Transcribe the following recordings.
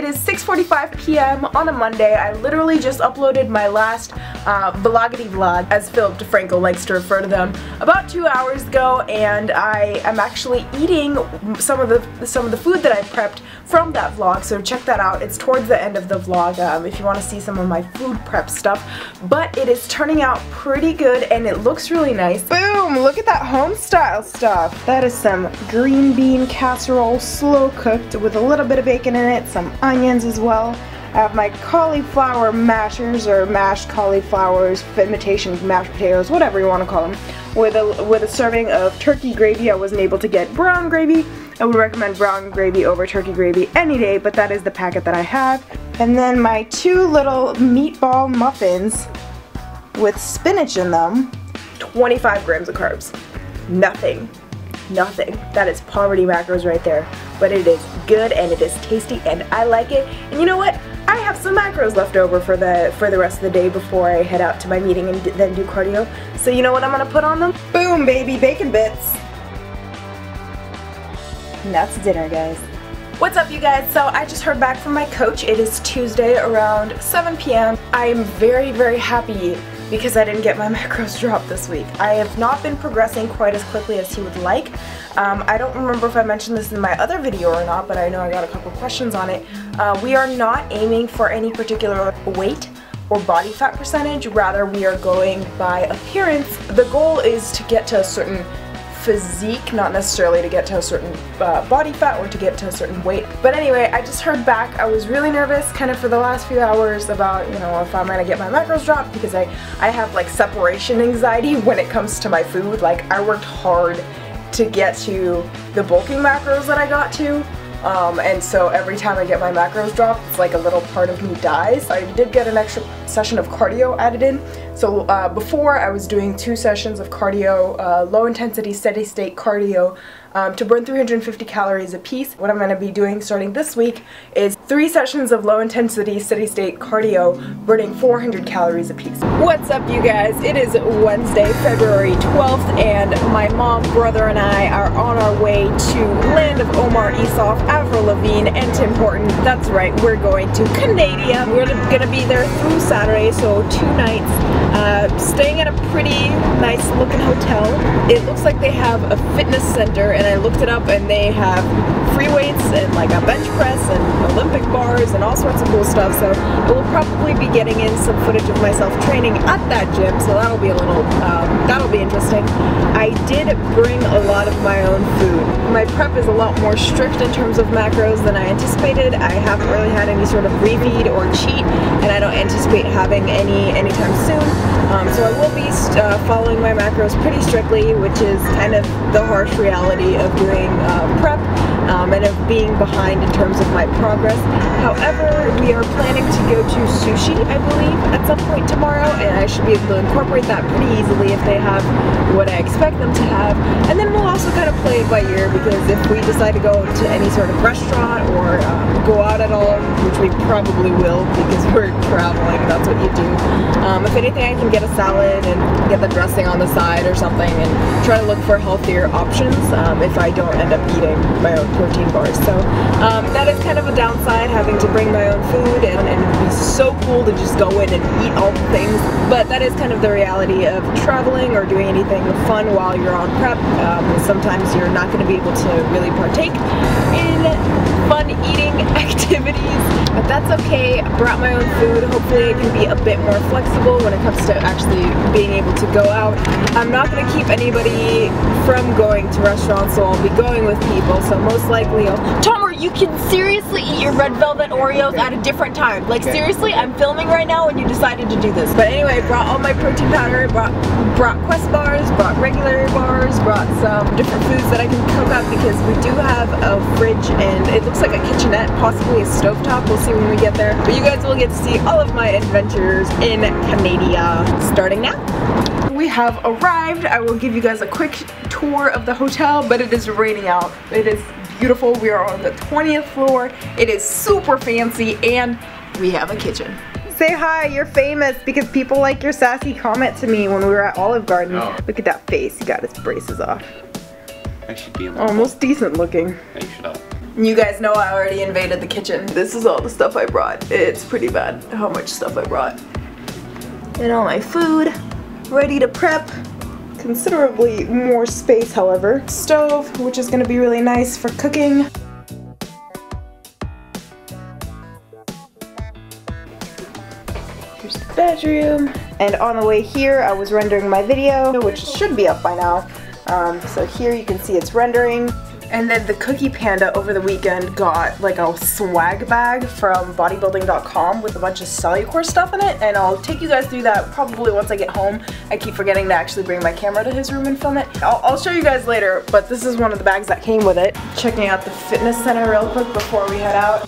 It is 6:45 p.m. on a Monday. I literally just uploaded my last vloggity vlog, as Philip DeFranco likes to refer to them, about 2 hours ago, and I am actually eating some of the food that I prepped from that vlog, so check that out. It's towards the end of the vlog if you want to see some of my food prep stuff, but it is turning out pretty good and it looks really nice. Boom! Look at that home style stuff. That is some green bean casserole, slow cooked with a little bit of bacon in it, some onions as well. I have my cauliflower mashers, or mashed cauliflowers, imitation mashed potatoes, whatever you want to call them, with a serving of turkey gravy. I wasn't able to get brown gravy. I would recommend brown gravy over turkey gravy any day, but that is the packet that I have. And then my 2 little meatball muffins with spinach in them. 25 grams of carbs. Nothing. Nothing. That is poverty macros right there. But it is good and it is tasty and I like it. And you know what? I have some macros left over for the rest of the day before I head out to my meeting and then do cardio. So you know what I'm gonna put on them? Boom, baby, bacon bits. And that's dinner, guys. What's up, you guys? So I just heard back from my coach. It is Tuesday around 7 p.m. I am very, very happy because I didn't get my macros dropped this week. I have not been progressing quite as quickly as he would like. I don't remember if I mentioned this in my other video or not, but I know I got a couple questions on it. We are not aiming for any particular weight or body fat percentage, rather we are going by appearance. The goal is to get to a certain physique, not necessarily to get to a certain body fat or to get to a certain weight. But anyway, I just heard back. I was really nervous kind of for the last few hours about, you know, if I'm gonna get my macros dropped, because I have like separation anxiety when it comes to my food. Like, I worked hard to get to the bulking macros that I got to, and so every time I get my macros dropped, it's like a little part of me dies. I did get an extra session of cardio added in. So before I was doing 2 sessions of cardio, low intensity steady state cardio, to burn 350 calories a piece. What I'm going to be doing starting this week is 3 sessions of low intensity steady state cardio burning 400 calories a piece. What's up, you guys? It is Wednesday, February 12th, and my mom, brother, and I are on our way to land of Omar Isuf, Avril Lavigne, and Tim Horton. That's right, we're going to Canada. We're going to be there through Saturday, so 2 nights. Staying at a pretty nice looking hotel. It looks like they have a fitness center, and I looked it up, and they have free weights and like a bench press and Olympic bars and all sorts of cool stuff. So I will probably be getting in some footage of myself training at that gym, so that'll be a little, that'll be interesting. I did bring a lot of my own food. My prep is a lot more strict in terms of macros than I anticipated. I haven't really had any sort of refeed or cheat, and I don't anticipate having any anytime soon. So I will be following my macros pretty strictly, which is kind of the harsh reality of doing prep and of being behind in terms of my progress. However, we are planning to go to sushi, I believe, at some point tomorrow, and I should be able to incorporate that pretty easily if they have what I expect them to have. And then we'll also kind of play it by ear, because if we decide to go to any sort of restaurant or go out at all, which we probably will because we're traveling, that's what you do. If anything, I can get a salad and get the dressing on the side or something and try to look for healthier options if I don't end up eating my own protein bars. So that is kind of a downside, having to bring my own food, and it would be so cool to just go in and eat all the things, but that is kind of the reality of traveling or doing anything fun while you're on prep. Sometimes you're not going to be able to really partake in fun eating activities, but that's okay. I brought my own food. Hopefully I can be a bit more flexible when it comes to actually being able to go out. I'm not going to keep anybody from going to restaurants, so I'll be going with people, so most likely I'll... Tomer, you can seriously eat your red velvet Oreos at a different time. Like, seriously, I'm filming right now and you decided to do this. But anyway, I brought all my protein powder, brought Quest bars, brought regular bars, brought some different foods that I can cook up, because we do have a fridge and it looks like a kitchenette, possibly a stovetop. We'll see when we get there. But you guys will get to see all of my adventures in Canada starting now. We have arrived. I will give you guys a quick tour of the hotel, but it is raining out. It is beautiful. We are on the 20th floor. It is super fancy, and we have a kitchen. Say hi, you're famous because people like your sassy comment to me when we were at Olive Garden. Oh. Look at that face, he got his braces off. I should be almost decent looking. Hey, shut up. You guys know I already invaded the kitchen. This is all the stuff I brought. It's pretty bad how much stuff I brought. And all my food, ready to prep. Considerably more space, however. Stove, which is gonna be really nice for cooking. Here's the bedroom. And on the way here, I was rendering my video, which should be up by now. So here you can see it's rendering. And then the Cookie Panda over the weekend got like a swag bag from bodybuilding.com with a bunch of Cellucor stuff in it, and I'll take you guys through that probably once I get home. I keep forgetting to actually bring my camera to his room and film it. I'll show you guys later, but this is one of the bags that came with it. Checking out the fitness center real quick before we head out.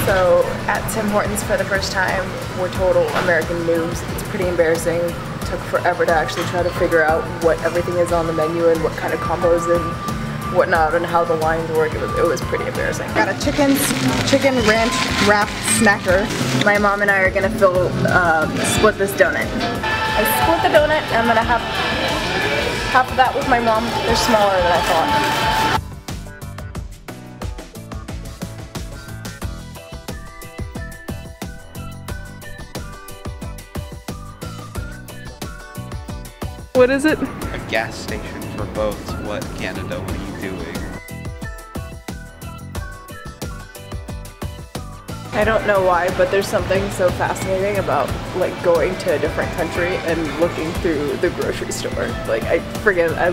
So at Tim Hortons for the first time, we're total American noobs. It's pretty embarrassing. It took forever to actually try to figure out what everything is on the menu and what kind of combos and whatnot and how the lines work. It was pretty embarrassing. Got a chicken ranch wrap snacker. My mom and I are gonna split this donut. I split the donut and I'm gonna have half of that with my mom. They're smaller than I thought. What is it? A gas station for boats. What, Canada? What are you doing? I don't know why, but there's something so fascinating about like going to a different country and looking through the grocery store. Like I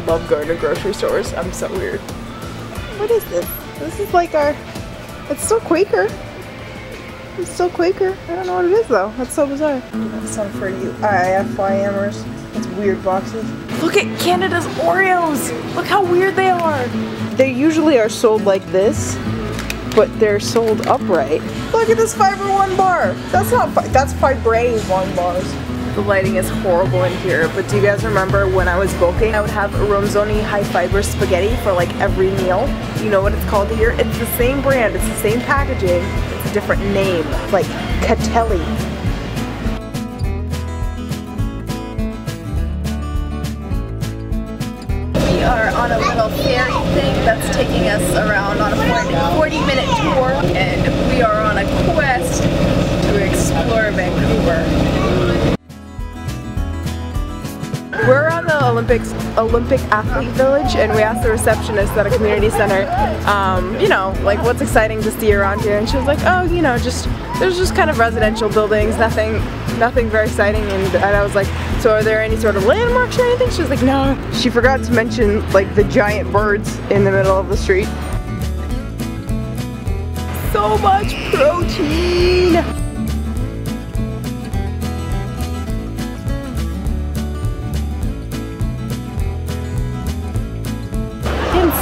love going to grocery stores. I'm so weird. What is this? This is like it's still Quaker. It's still Quaker. I don't know what it is though. That's so bizarre. That's one for you IFYMers. It's weird boxes. Look at Canada's Oreos! Look how weird they are! They usually are sold like this, but they're sold upright. Look at this Fiber One bar! That's Fibre One bars. The lighting is horrible in here, but do you guys remember when I was bulking, I would have Ronzoni high fiber spaghetti for like every meal? You know what it's called here? It's the same brand, it's the same packaging, it's a different name. It's like Catelli. We are on a little ferry thing that's taking us around on a 40-minute tour, and we are on a quest to explore Vancouver. We're around the Olympic Athlete Village, and we asked the receptionist at a community center, you know, like what's exciting to see around here, and she was like, oh, you know, there's just kind of residential buildings, nothing very exciting, and I was like, so are there any sort of landmarks or anything? She was like, no. She forgot to mention like the giant birds in the middle of the street. So much protein!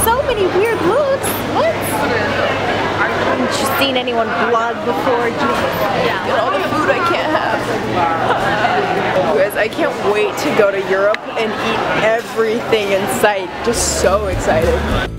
So many weird looks. What? Haven't you seen anyone blog before? Yeah. And all the food I can't have. You guys, I can't wait to go to Europe and eat everything in sight. Just so excited.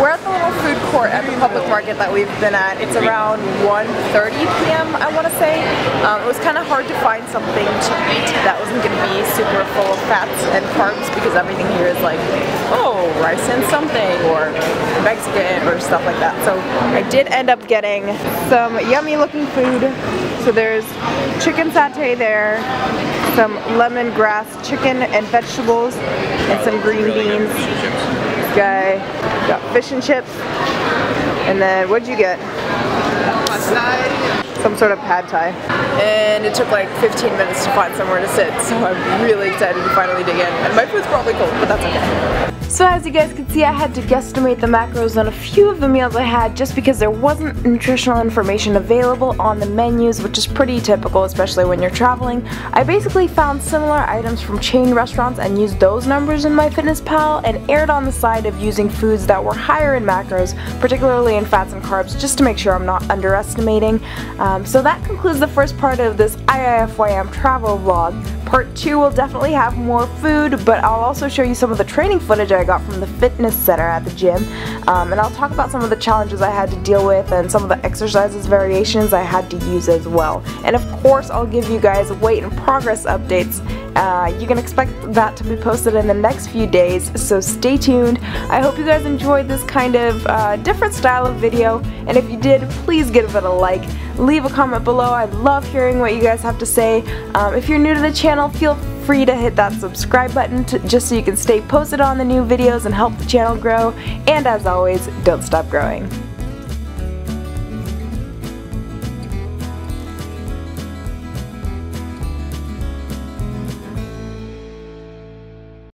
We're at the little food court at the public market that we've been at. It's around 1:30 p.m. I want to say. It was kind of hard to find something to eat that wasn't going to be super full of fats and carbs because everything here is like, oh, rice and something, or Mexican or stuff like that. So I did end up getting some yummy looking food. So there's chicken satay there, some lemongrass chicken and vegetables, and some green beans. This guy got fish and chips. And then what'd you get? some sort of pad thai. And it took like 15 minutes to find somewhere to sit, so I'm really excited to finally dig in. And my food's probably cold, but that's okay. So as you guys can see, I had to guesstimate the macros on a few of the meals I had just because there wasn't nutritional information available on the menus, which is pretty typical, especially when you're traveling. I basically found similar items from chain restaurants and used those numbers in MyFitnessPal and erred on the side of using foods that were higher in macros, particularly in fats and carbs, just to make sure I'm not underestimating. So that concludes the first part of this IIFYM travel vlog. Part 2 will definitely have more food, but I'll also show you some of the training footage I got from the fitness center at the gym, and I'll talk about some of the challenges I had to deal with and some of the exercises variations I had to use as well. And of course I'll give you guys weight and progress updates. You can expect that to be posted in the next few days, so stay tuned. I hope you guys enjoyed this kind of different style of video, and if you did, please give it a like. Leave a comment below. I love hearing what you guys have to say. If you're new to the channel, feel free to hit that subscribe button just so you can stay posted on the new videos and help the channel grow. And as always, don't stop growing.